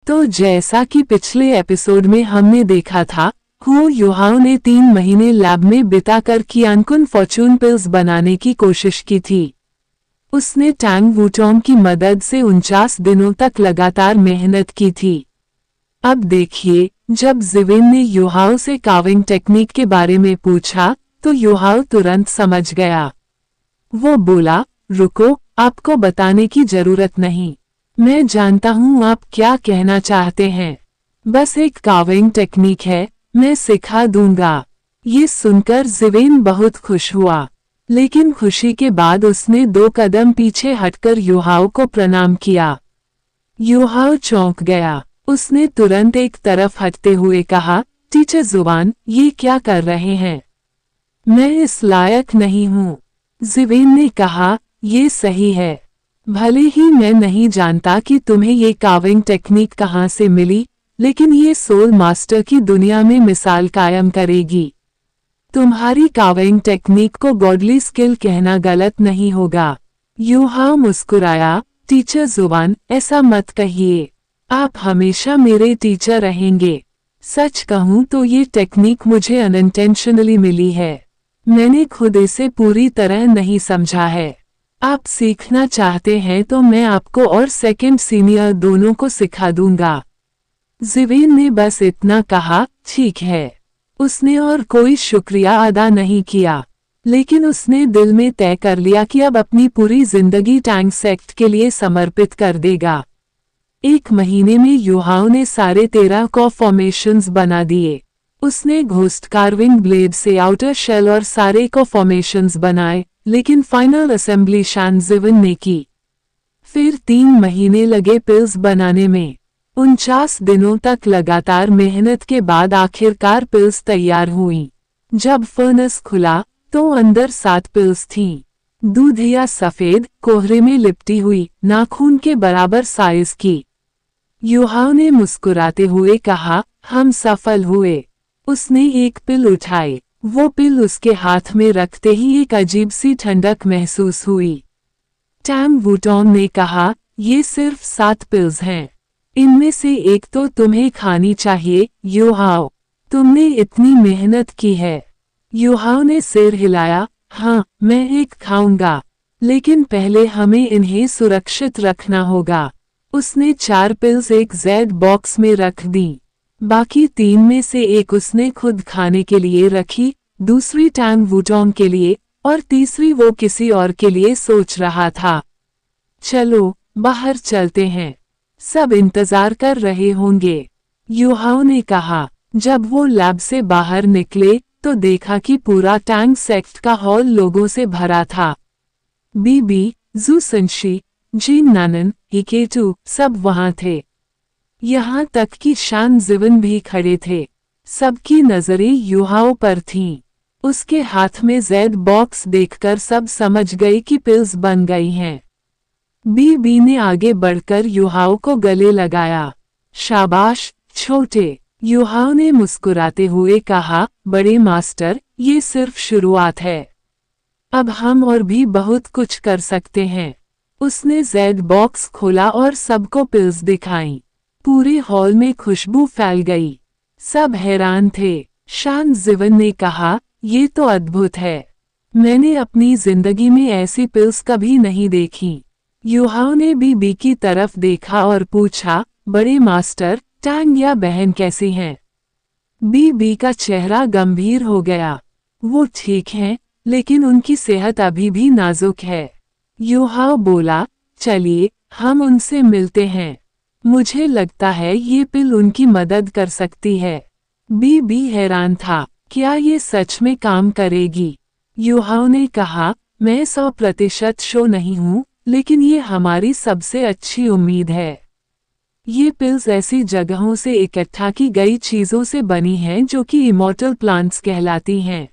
तो जैसा कि पिछले एपिसोड में हमने देखा था, हुओ युहाओ ने 3 महीने लैब में बिताकर कियानकुन फॉर्चून पिल्स बनाने की कोशिश की थी। उसने टैंग वूटोंग की मदद से 49 दिनों तक लगातार मेहनत की थी। अब देखिए, जब जिविन ने युहाओ से काविंग टेक्निक के बारे में पूछा, तो युहाओ तुरंत समझ गया। वो बोला, रुको, आपको बताने की जरूरत नहीं। मैं जानता हूँ आप क्या कहना चाहते हैं। बस एक काविंग टेक्निक है, मैं सिखा दूंगा। ये सुनकर जिवेन बहुत खुश हुआ, लेकिन खुशी के बाद उसने 2 कदम पीछे हटकर युहाओ को प्रणाम किया। युहाओ चौंक गया। उसने तुरंत एक तरफ हटते हुए कहा, टीचर जुबान, ये क्या कर रहे हैं? मैं इस लायक नहीं हूँ। जिवेन ने कहा, ये सही है। भले ही मैं नहीं जानता कि तुम्हें ये काविंग टेक्निक कहाँ से मिली, लेकिन ये सोल मास्टर की दुनिया में मिसाल कायम करेगी। तुम्हारी काविंग टेक्निक को गॉडली स्किल कहना गलत नहीं होगा। युहाओ मुस्कुराया, टीचर जुबान, ऐसा मत कहिए। आप हमेशा मेरे टीचर रहेंगे। सच कहूँ तो ये टेक्निक मुझे अनइंटेंशनली मिली है। मैंने खुद इसे पूरी तरह नहीं समझा है। आप सीखना चाहते हैं तो मैं आपको और सेकंड सीनियर दोनों को सिखा दूंगा। जिवेन ने बस इतना कहा, ठीक है। उसने और कोई शुक्रिया अदा नहीं किया, लेकिन उसने दिल में तय कर लिया कि अब अपनी पूरी जिंदगी टैंग सेक्ट के लिए समर्पित कर देगा। 1 महीने में युहाओ ने सारे 13 कॉ फॉर्मेशंस बना दिए। उसने घोस्ट कार्विंग ब्लेड से आउटर शेल और सारे को फॉर्मेशंस बनाए, लेकिन फाइनल असेंबली शान जिवन ने की। फिर 3 महीने लगे पिल्स बनाने में। 49 दिनों तक लगातार मेहनत के बाद आखिरकार पिल्स तैयार हुई। जब फर्नेस खुला तो अंदर 7 पिल्स थीं। दूधिया सफेद, कोहरे में लिपटी हुई, नाखून के बराबर साइज की। युहाओ ने मुस्कुराते हुए कहा, हम सफल हुए। उसने एक पिल उठाई। वो पिल उसके हाथ में रखते ही एक अजीब सी ठंडक महसूस हुई। टैंग वूटोंग ने कहा, ये सिर्फ 7 पिल्स हैं। इनमें से एक तो तुम्हें खानी चाहिए, युहाओ। तुमने इतनी मेहनत की है। युहाओ ने सिर हिलाया, हाँ, मैं एक खाऊंगा, लेकिन पहले हमें इन्हें सुरक्षित रखना होगा। उसने 4 पिल्स एक जेड बॉक्स में रख दी। बाकी 3 में से एक उसने खुद खाने के लिए रखी, दूसरी टैंग वूटोंग के लिए, और तीसरी वो किसी और के लिए सोच रहा था। चलो, बाहर चलते हैं। सब इंतजार कर रहे होंगे, युहाओ ने कहा। जब वो लैब से बाहर निकले तो देखा कि पूरा टैंग सेक्ट का हॉल लोगों से भरा था। बीबी, जू संशी, जीन नानन, हिकेटू, सब वहां थे। यहाँ तक कि शान जिवन भी खड़े थे। सबकी नजरें युहाओ पर थीं। उसके हाथ में जेड बॉक्स देखकर सब समझ गए कि पिल्स बन गई हैं। बीबी ने आगे बढ़कर युहाओ को गले लगाया। शाबाश, छोटे, युहाओ ने मुस्कुराते हुए कहा, बड़े मास्टर, ये सिर्फ शुरुआत है। अब हम और भी बहुत कुछ कर सकते हैं। उसने जेड बॉक्स खोला और सबको पिल्स दिखाईं। पूरे हॉल में खुशबू फैल गई। सब हैरान थे। शान जिवन ने कहा, ये तो अद्भुत है। मैंने अपनी जिंदगी में ऐसी पिल्स कभी नहीं देखी। युहाओ ने बीबी की तरफ देखा और पूछा, बड़े मास्टर, टैंग या बहन कैसी हैं? बीबी का चेहरा गंभीर हो गया। वो ठीक हैं, लेकिन उनकी सेहत अभी भी नाजुक है। युहाओ बोला, चलिए, हम उनसे मिलते हैं। मुझे लगता है ये पिल उनकी मदद कर सकती है। बीबी हैरान था, क्या ये सच में काम करेगी? युहाओ ने कहा, मैं 100% शो नहीं हूँ, लेकिन ये हमारी सबसे अच्छी उम्मीद है। ये पिल्स ऐसी जगहों से इकट्ठा की गई चीजों से बनी हैं जो कि इमॉर्टल प्लांट्स कहलाती हैं।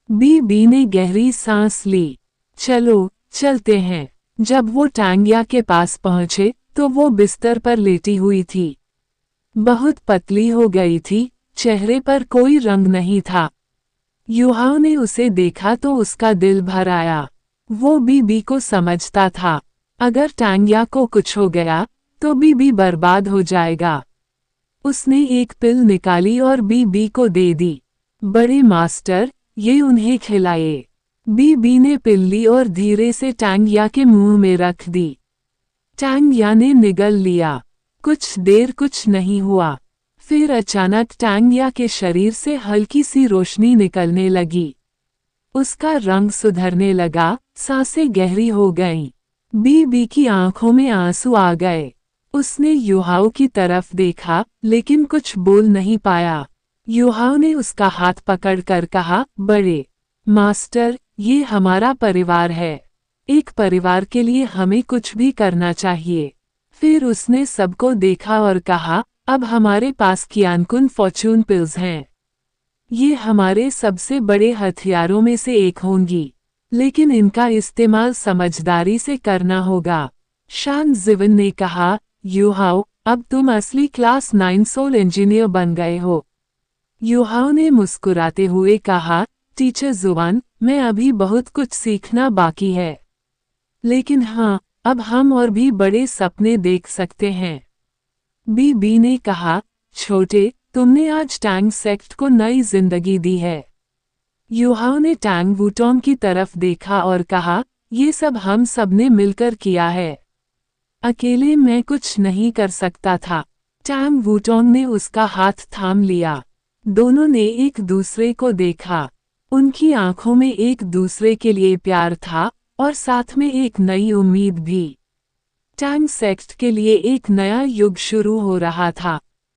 बीबी ने गहरी सांस ली। चलो, चलते हैं। जब वो टांगिया के पास पहुंचे तो वो बिस्तर पर लेटी हुई थी। बहुत पतली हो गई थी, चेहरे पर कोई रंग नहीं था। युहाओ ने उसे देखा तो उसका दिल भर आया। वो बीबी को समझता था। अगर टांगिया को कुछ हो गया तो बीबी बर्बाद हो जाएगा। उसने एक पिल निकाली और बीबी को दे दी। बड़े मास्टर, ये उन्हें खिलाए। बीबी ने पिल ली और धीरे से टैंग या के मुंह में रख दी। टैंग या ने निगल लिया। कुछ देर कुछ नहीं हुआ। फिर अचानक टैंग या के शरीर से हल्की सी रोशनी निकलने लगी। उसका रंग सुधरने लगा, सांसें गहरी हो गईं। बीबी की आंखों में आंसू आ गए। उसने युहाओ की तरफ देखा, लेकिन कुछ बोल नहीं पाया। युहाओ ने उसका हाथ पकड़कर कहा, बड़े मास्टर, ये हमारा परिवार है। एक परिवार के लिए हमें कुछ भी करना चाहिए। फिर उसने सबको देखा और कहा, अब हमारे पास कियानकुन फॉर्चून पिल्स हैं। ये हमारे सबसे बड़े हथियारों में से एक होंगी, लेकिन इनका इस्तेमाल समझदारी से करना होगा। शान जिवन ने कहा, युहाओ, अब तुम असली क्लास 9 सोल इंजीनियर बन गए हो। युहाओ ने मुस्कुराते हुए कहा, टीचर जुवान, मैं अभी बहुत कुछ सीखना बाकी है। लेकिन हाँ, अब हम और भी बड़े सपने देख सकते हैं। बीबी ने कहा, छोटे, तुमने आज टैंग सेक्ट को नई जिंदगी दी है। युहाओ ने टैंग वूटोंग की तरफ देखा और कहा, ये सब हम सब ने मिलकर किया है। अकेले मैं कुछ नहीं कर सकता था। टैंग वूटोंग ने उसका हाथ थाम लिया। दोनों ने एक दूसरे को देखा। उनकी आंखों में एक दूसरे के लिए प्यार था और साथ में एक नई उम्मीद भी। टैंग सेक्ट के लिए एक नया युग शुरू हो रहा था।